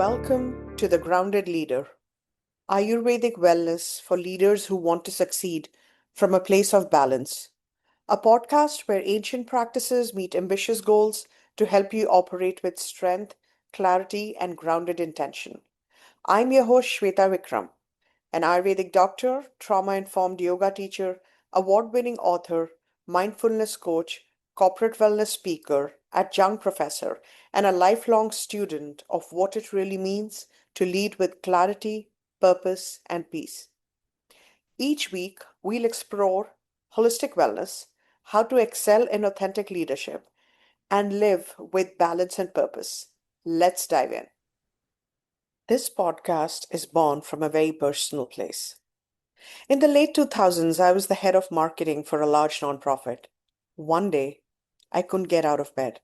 Welcome to The Grounded Leader, Ayurvedic wellness for leaders who want to succeed from a place of balance. A podcast where ancient practices meet ambitious goals to help you operate with strength, clarity, and grounded intention. I'm your host, Sweta Vikram, an Ayurvedic doctor, trauma informed yoga teacher, award winning author, mindfulness coach, corporate wellness speaker, adjunct professor, and a lifelong student of what it really means to lead with clarity, purpose, and peace. Each week, we'll explore holistic wellness, how to excel in authentic leadership, and live with balance and purpose. Let's dive in. This podcast is born from a very personal place. In the late 2000s, I was the head of marketing for a large nonprofit. One day, I couldn't get out of bed.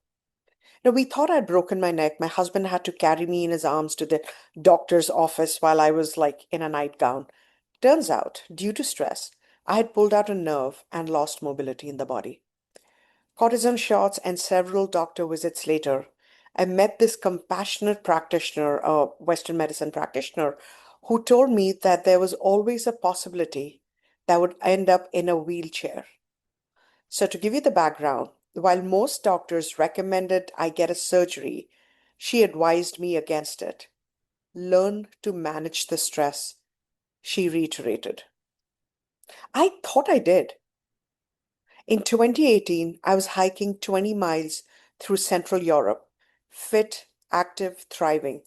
We thought I'd broken my neck. My husband had to carry me in his arms to the doctor's office while I was like in a nightgown. Turns out, due to stress, I had pulled out a nerve and lost mobility in the body. Cortisone shots and several doctor visits later, I met this compassionate practitioner, a Western medicine practitioner, who told me that there was always a possibility that I would end up in a wheelchair. So, to give you the background, while most doctors recommended I get a surgery, she advised me against it. Learn to manage the stress, she reiterated. I thought I did. In 2018, I was hiking 20 miles through Central Europe, fit, active, thriving.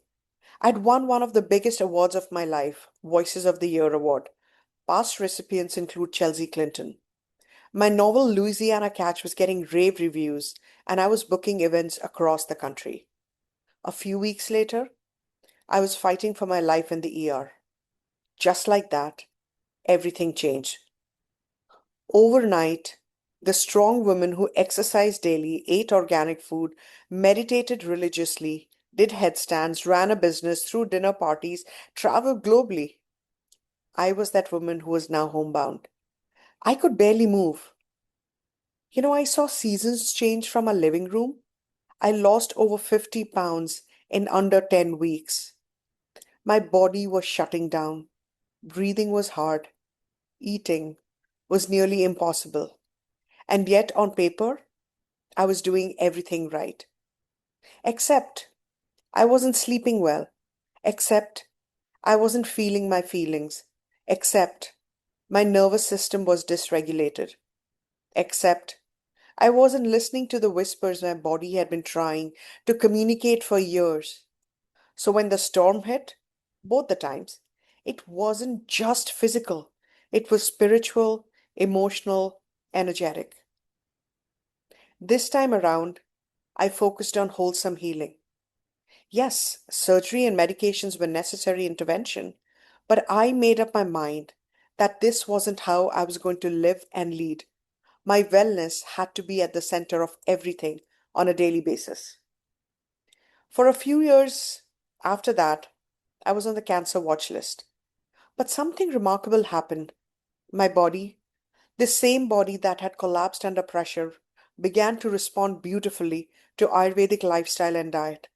I'd won one of the biggest awards of my life, Voices of the Year award. Past recipients include Chelsea Clinton. My novel Louisiana Catch was getting rave reviews, and I was booking events across the country. A few weeks later, I was fighting for my life in the ER. Just like that, everything changed. Overnight, the strong woman who exercised daily, ate organic food, meditated religiously, did headstands, ran a business, threw dinner parties, traveled globally. I was that woman who was now homebound. I could barely move. I saw seasons change from a living room. I lost over 50 pounds in under 10 weeks. My body was shutting down. Breathing was hard. Eating was nearly impossible. And yet, on paper, I was doing everything right. Except I wasn't sleeping well. Except I wasn't feeling my feelings. Except my nervous system was dysregulated. Except I wasn't listening to the whispers my body had been trying to communicate for years. So when the storm hit, both the times, it wasn't just physical, it was spiritual, emotional, energetic. This time around, I focused on wholesome healing. Yes, surgery and medications were necessary intervention, but I made up my mind that this wasn't how I was going to live and lead. My wellness had to be at the center of everything on a daily basis. For a few years after that, I was on the cancer watch list. But something remarkable happened. My body, the same body that had collapsed under pressure, began to respond beautifully to Ayurvedic lifestyle and diet.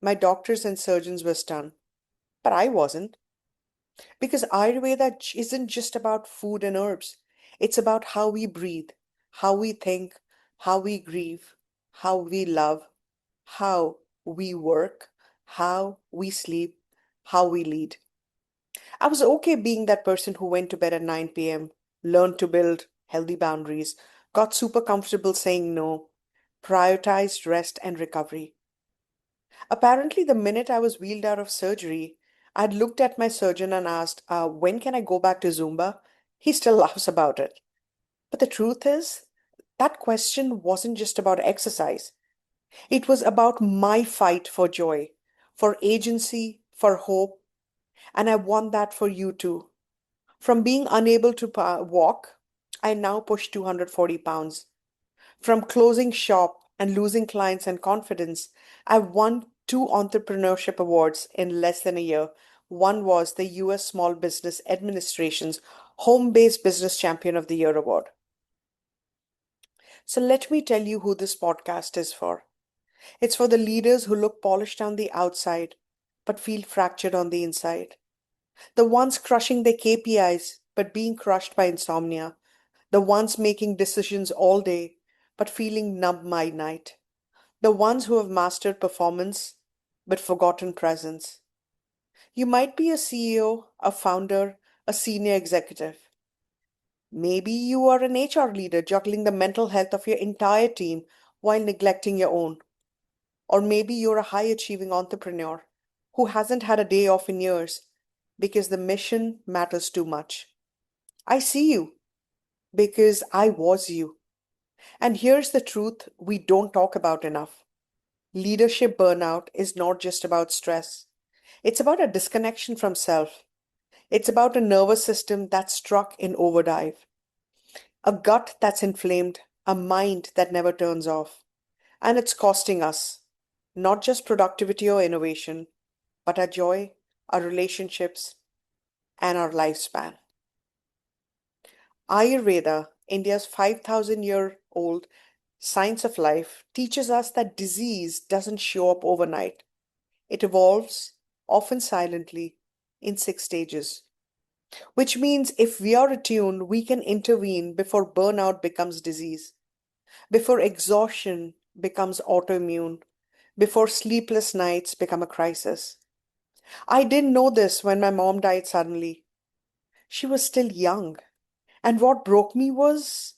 My doctors and surgeons were stunned, but I wasn't. Because Ayurveda isn't just about food and herbs, it's about how we breathe, how we think, how we grieve, how we love, how we work, how we sleep, how we lead. I was okay being that person who went to bed at 9 p.m., learned to build healthy boundaries, got super comfortable saying no, prioritized rest and recovery. Apparently, the minute I was wheeled out of surgery, I'd looked at my surgeon and asked, when can I go back to Zumba? He still laughs about it. But the truth is, that question wasn't just about exercise. It was about my fight for joy, for agency, for hope, and I want that for you too. From being unable to walk, I now push 240 pounds. From closing shop and losing clients and confidence, I won two entrepreneurship awards in less than a year. One was the US Small Business Administration's Home Based Business Champion of the Year award. So let me tell you who this podcast is for. It's for the leaders who look polished on the outside but feel fractured on the inside. The ones crushing their KPIs but being crushed by insomnia. The ones making decisions all day but feeling numb by night. The ones who have mastered performance but forgotten presence. You might be a CEO, a founder, a senior executive. Maybe you are an HR leader juggling the mental health of your entire team while neglecting your own. Or maybe you're a high achieving entrepreneur who hasn't had a day off in years because the mission matters too much. I see you because I was you. And here's the truth we don't talk about enough. Leadership burnout is not just about stress. It's about a disconnection from self. It's about a nervous system that's struck in overdrive, a gut that's inflamed, a mind that never turns off. And it's costing us not just productivity or innovation, but our joy, our relationships, and our lifespan. Ayurveda, India's 5,000-year-old science of life, teaches us that disease doesn't show up overnight. It evolves, often silently, in 6 stages. Which means if we are attuned, we can intervene before burnout becomes disease, before exhaustion becomes autoimmune, before sleepless nights become a crisis. I didn't know this when my mom died suddenly. She was still young. And what broke me was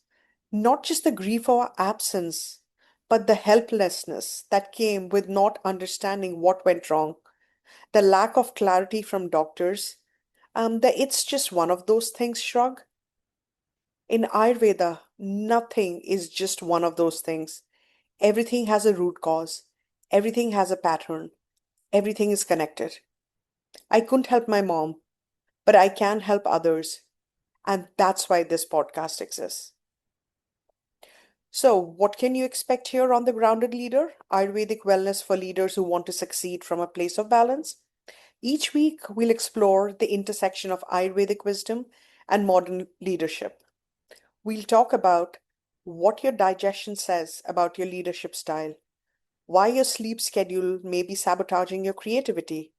not just the grief of our absence, but the helplessness that came with not understanding what went wrong, the lack of clarity from doctors, the it's just one of those things shrug. In Ayurveda, nothing is just one of those things. Everything has a root cause, everything has a pattern, everything is connected. I couldn't help my mom, but I can help others. And that's why this podcast exists. So, what can you expect here on The Grounded Leader? Ayurvedic wellness for leaders who want to succeed from a place of balance. Each week, we'll explore the intersection of Ayurvedic wisdom and modern leadership. We'll talk about what your digestion says about your leadership style, why your sleep schedule may be sabotaging your creativity,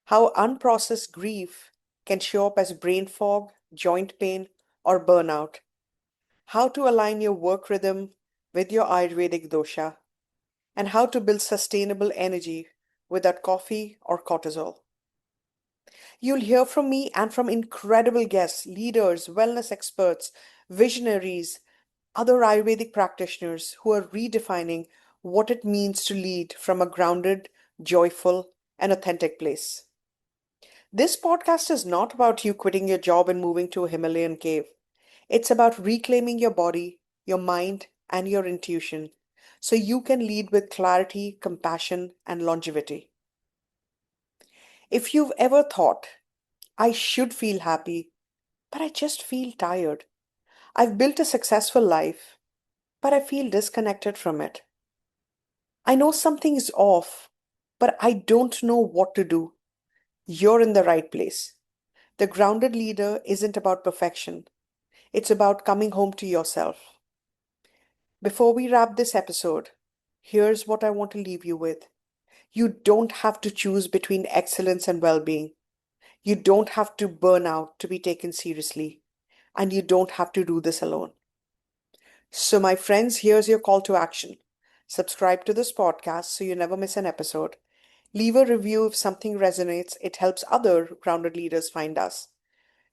how unprocessed grief can show up as brain fog, joint pain, or burnout, how to align your work rhythm with your Ayurvedic dosha, and how to build sustainable energy without coffee or cortisol. You'll hear from me and from incredible guests, leaders, wellness experts, visionaries, other Ayurvedic practitioners who are redefining what it means to lead from a grounded, joyful, and authentic place. This podcast is not about you quitting your job and moving to a Himalayan cave. It's about reclaiming your body, your mind, and your intuition so you can lead with clarity, compassion, and longevity. If you've ever thought, I should feel happy, but I just feel tired. I've built a successful life, but I feel disconnected from it. I know something is off, but I don't know what to do. You're in the right place. The grounded leader isn't about perfection, it's about coming home to yourself. Before we wrap this episode, here's what I want to leave you with. You don't have to choose between excellence and well being. You don't have to burn out to be taken seriously. And you don't have to do this alone. So, my friends, here's your call to action. Subscribe to this podcast so you never miss an episode. Leave a review if something resonates, it helps other grounded leaders find us.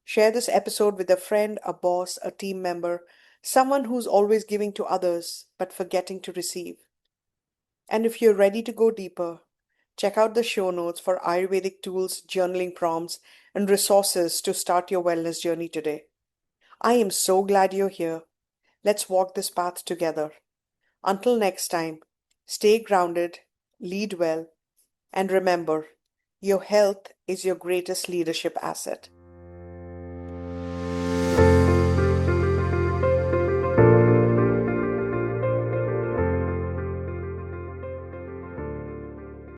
Share this episode with a friend, a boss, a team member, someone who's always giving to others but forgetting to receive. And if you're ready to go deeper, check out the show notes for Ayurvedic tools, journaling prompts, and resources to start your wellness journey today. I am so glad you're here. Let's walk this path together. Until next time, stay grounded, lead well, and remember, your health is your greatest leadership asset.